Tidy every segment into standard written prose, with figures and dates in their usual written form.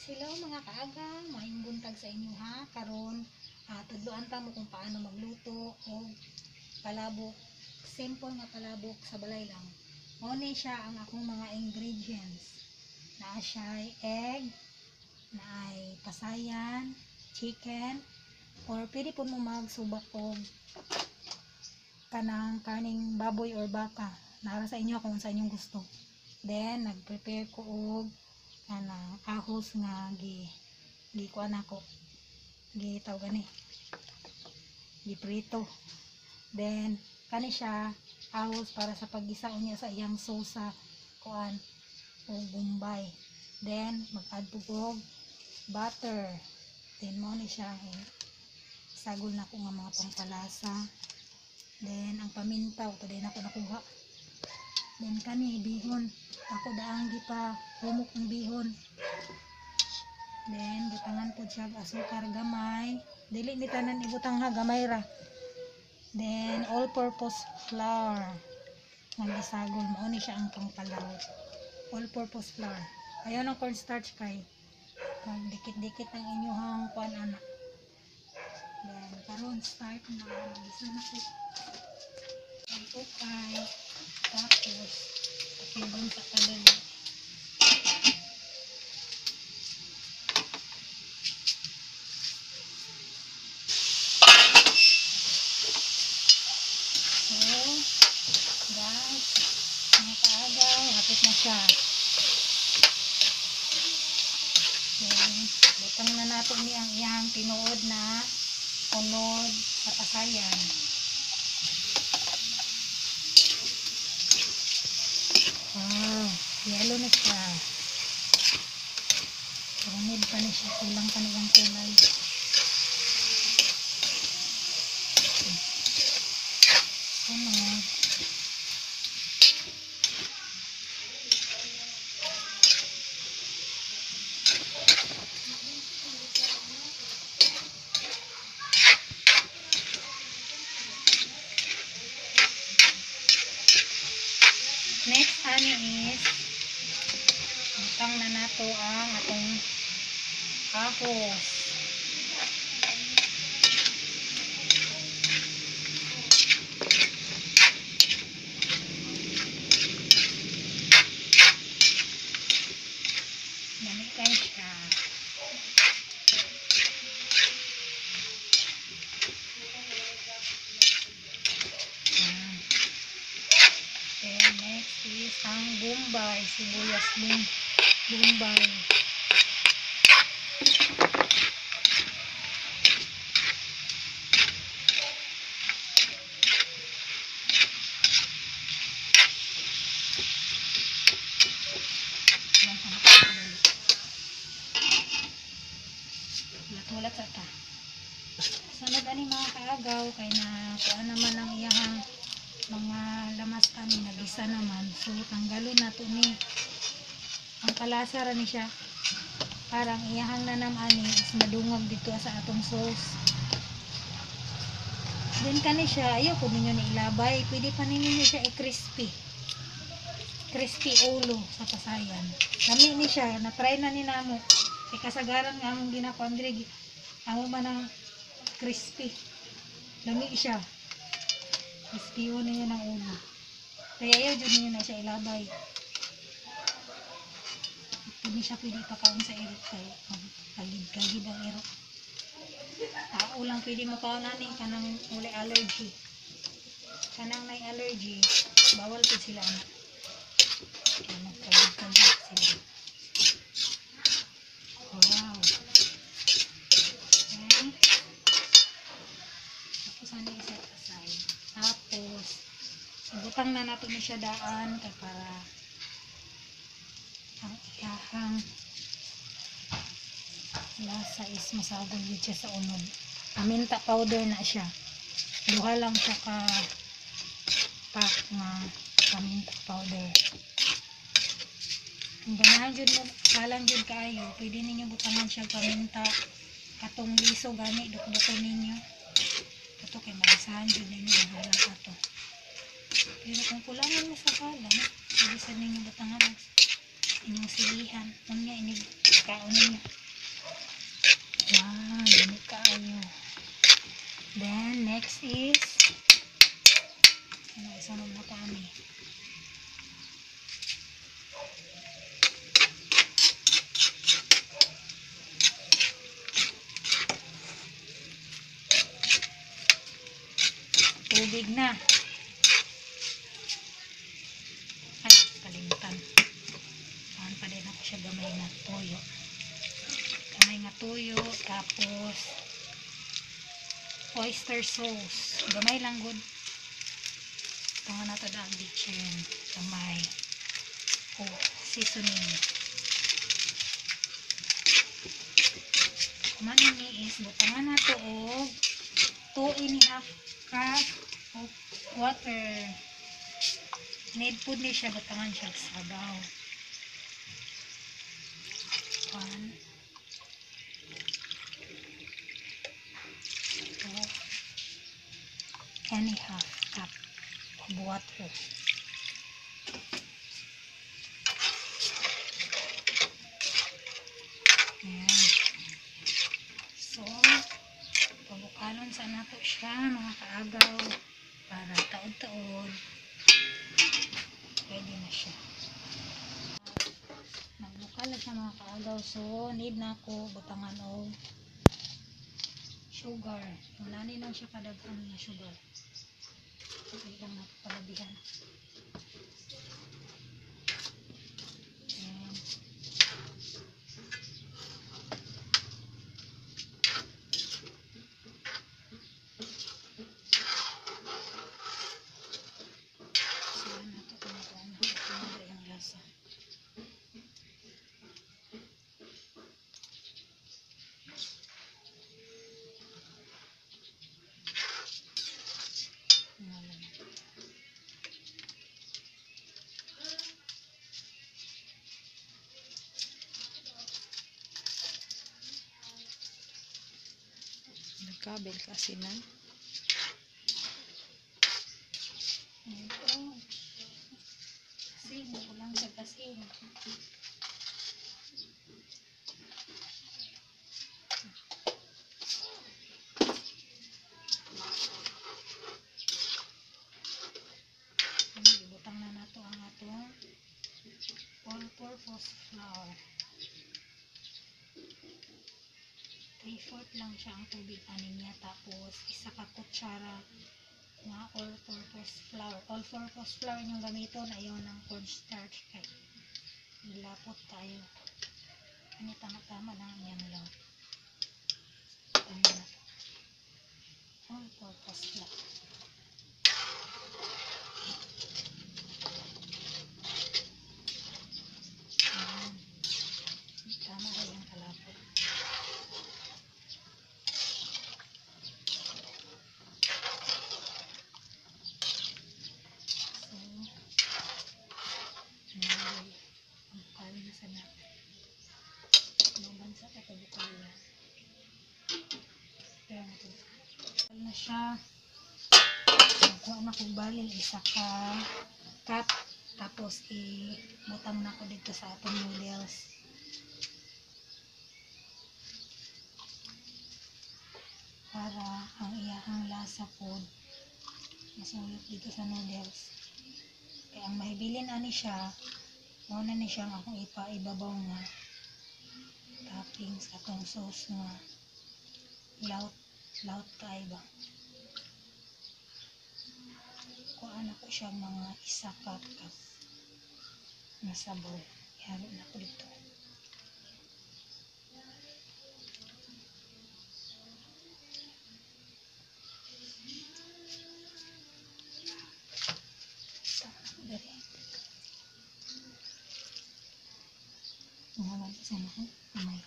Hello mga kaaga, maayong buntag sa inyo ha. Karon tudloan ta mo kung paano magluto og palabok. Simple nga palabok sa balay lang. Mao ni siya ang akong mga ingredients. Naa siya egg, naay pasayan, chicken, or pwede po mo magsubak og kanang karning baboy or baka. Nara sa inyo kung sa inyong gusto. Then nag-prepare ko og kanang ahos nga kuan ako tawag gani giprito. Then kani siya ahos para sa paggisa unya sa iyang sauce kuan o bombay. Then mag-add po og butter. Then mo ni siya sagol na ko nga mga pampalasa. Then ang pamintaw to din ako nakuha. Then kani bihon ako daang gipa humok ng bihon. Then butangan po siya asukar gamay, dili ni tanan ibutang ha, gamay ra. Then all purpose flour nga gisagol, mao ni siya ang pangpalawot. All purpose flour, ayaw ng cornstarch kay dikit-dikit ang inyong kuan ana. Then karon start na magisa na po ang ukay, tapos pakibon sa kalili. Guys, mga kaagaw, hapit na siya. Then, butang na natin ang iyang tinuod na unod sa pasayan. Wow, yellow na siya. Rumid pa na siya, kulang pa na yung kulay. Sunod. Next ani is butang na nato ang atong ahos. Namikan siya. Then next is ang bombay, sibuyas bombay. Mulat sa ta. Sunod ani mga kaagaw kay na kuan naman ang iyang mga lamas ani nagisa naman. So tanggalon nato ni ang kalasa ra ni siya. Parang iyahang nanam ani is madungog dito sa atong sauce. Then kani siya, ayaw ko ninyo ni ilabay. Pwede pa ninyo siya i-crispy. Crispy ulo sa pasayan. Lami ni siya, na-try na ni namo. Kay kasagaran nga among ginakuan dire amo man ang crispy. Lami siya. Crispy ninyo ng ulo. Kaya ayaw dyan ninyo na siya ilabay. Hindi siya pwede pakaon sa irot kay kalid ang irot. Tao lang pwede makaonan ni kanang ulay allergy. Kanang may allergy, bawal po sila anak. Kaya magkalid sila. Wow. Okay. Tapos ano i-set aside. Tapos butang na natin na siya daan kay para ang ihahang lasa is masagol yun siya sa unod. Paminta powder na siya. Duha lang siya ka pack nga paminta powder. Kung ganahan dyan mo, kalang dyan kaayo, pwede ninyo butangan siya paminta katong liso gani, dukduko ninyo. Ito kay malisahan dyan ninyo, halang ato. Pero kung kulangan mo sa kalang, pwede sa ninyo butangan Inyong silihan. Unya ini kaon niya. Wow, ini kayo. Then next is ano isunod na kami. Tubig na. Ay, kalimutan. Saan pa din ako siya gamay nga toyo. Gamay nga toyo, tapos oyster sauce. Gamay lang good. Tama na ito ang bitchin. Gamay. Oh, seasoning. Kumanin ni is, butangan na ito og 2.5 cup of water. Need po ni siya, butangan siya sabaw. 1, 2.5 cup of water. Ayan. So, pabukalon sa nato siya mga kaagaw para taod-taod pwede na siya. Nagbukal na siya mga kaagaw, so need na ako butangan o sugar. Yung nani lang siya kadaghan na sugar. Okay lang na palabihan. Ayan. Nagkabel kasi na. Ito. Kasi, kulang sa kasi. Ibutang na nato ang atong all-purpose flour. 3/4 lang siya ang tubig anin niya, tapos isa ka kutsara na all-purpose flour. All-purpose flour yung gamiton, ayaw ng cornstarch kay nilapot tayo. Ano tama-tama lang yan lang. All-purpose flour. Tama rin yung kalapot. Na siya, nagkuha na kong balil isa ka cup, tapos ibutang na ko dito sa atong noodles para ang iyahang lasa po masulot dito sa noodles. Kaya ang mahibilin ani siya, muna ni siyang akong ibabaw nga toppings atong sauce nga laut kay ba. Kuhaan ako siya mga isa cup na sabaw. Ihalo na ko dito. Ngayon sa nahan, may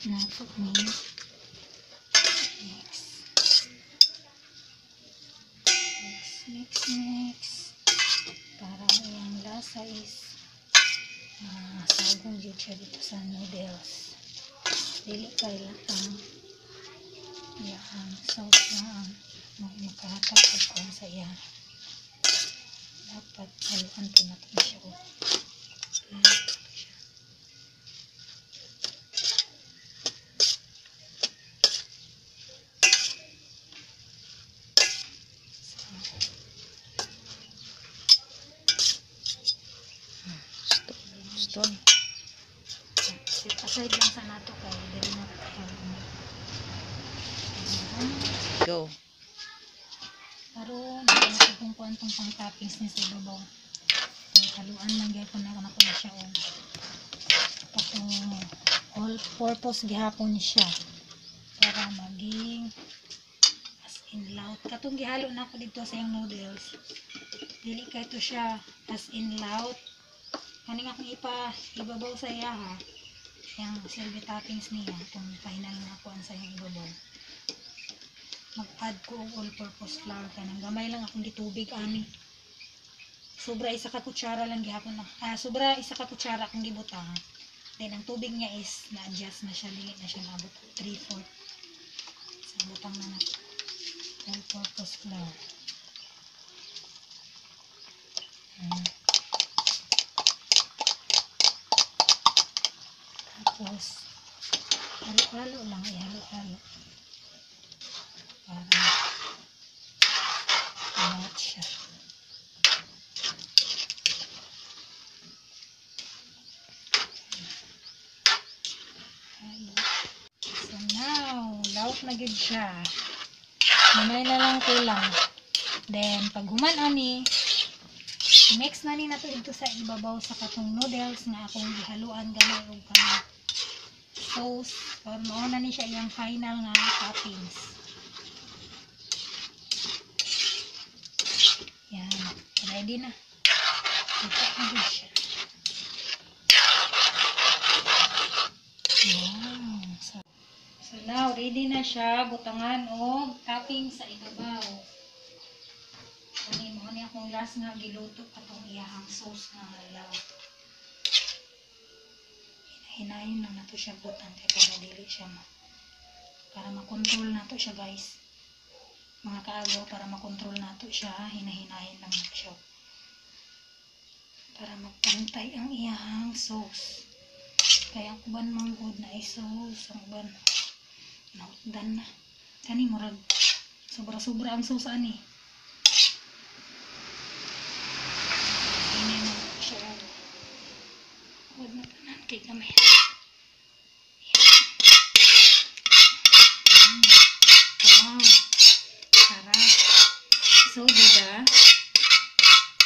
natok ni Mix para yung lasa is sagol dito siya dito sa noodles. Dili kay latang yan sauce lang makahatag pagkuhan sa iya. Dapat haluan po natin siya. Stone. Sit aside lang sa nato kay dili na Go. Karon kung kuan tong pang toppings ni sa ibabaw. Haluan lang gyapon na ko na siya patong all purpose gihapon siya para maging as in loud. Katong gihalo na ako dito sa yung noodles. Dili kay to siya as in loud. Kaning akong ibabaw sa iya ha. Yang silver toppings niya kung final na kuan sa yung ibabaw. Mag-add ko og all-purpose flour kanang gamay lang akong gitubig ani. Sobra isa ka kutsara lang gihapon na. Sobra isa ka kutsara akong gibutang. Then ang tubig niya is na-adjust na siya, dili na siya nabot 3/4. So butang na natin all-purpose flour. Tapos halo-halo lang, ihalo-halo para match siya. So now, laot na gid siya. Mamay na lang kulang. Then pag human ani, mix na ni nato dito sa ibabaw sa katong noodles nga akong gihaluan gamay og kanang sauce. Or mao na ni siya iyang final nga toppings. Yan, ready na. Ito na din siya. Wow. So now, ready na siya. Butangan o topping sa ibabaw. Ano ni akong last nga giluto katong iyahang sauce nga halaw. Hinahin lang nato siya butang kay para dili siya para makontrol nato siya guys. Mga kaagaw para makontrol nato siya, hinahinahin lang nato siya. Para magpantay ang iyahang sauce. Kaya ang uban manggod na ay sauce, ang uban nautdan na. Kani murag sobra-sobra ang sauce ani. Ini na siya. Huwag na tanan kay kamay. Wow. Sarap. So, diba?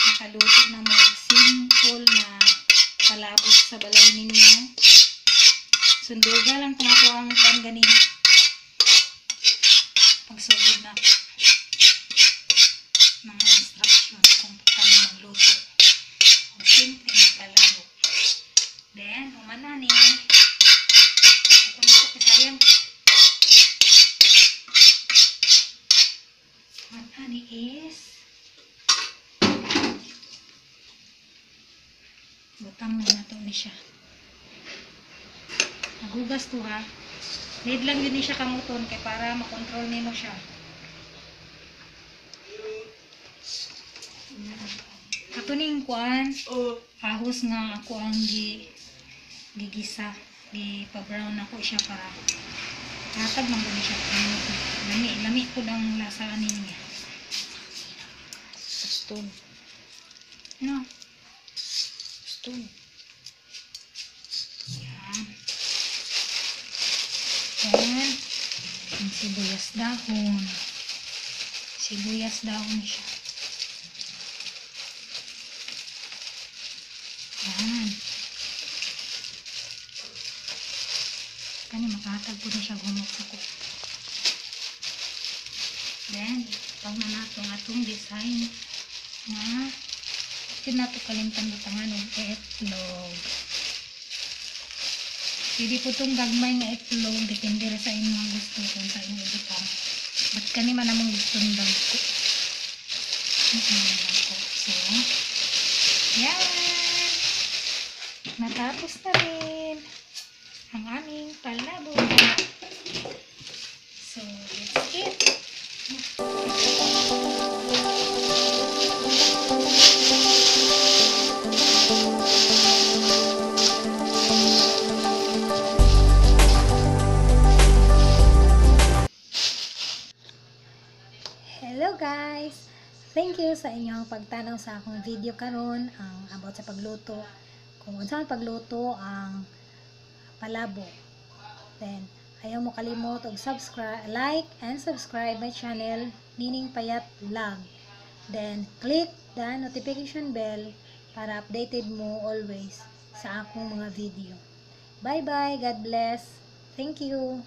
Nakaluto na mo simple na palabok sa balay ninyo. Sunduga lang kung ako ang ganina. Pagsugod na mga instruction kung paano magluto. Ang simple na palabok. Then, umana ni ako nito kasayang umana ni is butang na nato ni siya. Nagugas to ha. Need lang yun ni siya kamuton kay para makontrol nimo siya. Katuning kuan ahos nga ako ang gigisa, gipa-brown ako siya para hatag man gani siya. Lami ko lang lasa niya. Stone. No. Stone. Yan. Then, ang sibuyas dahon. Sibuyas dahon siya. Yan. Kani makahatag po na siya gumot ako. Then, pag na nato ang atong design na nato kalimtan butangan ng itlog. Pwede po itong gagmay nga itlog. Depende sa inyo ang gusto kung sa inyo ibutang. Ba't kani man namang gusto ng dagko. So, yan. Natapos na rin ang aming palabok. So, that's it. Hello guys! Thank you sa inyong pagtanaw sa akong video karon ang about sa pagluto. Kung unsa man pagluto ang palabok. Then, ayaw mo kalimot og subscribe, like and subscribe my channel Nining Payat Vlog. Then, click the notification bell para updated mo always sa akong mga video. Bye bye! God bless! Thank you!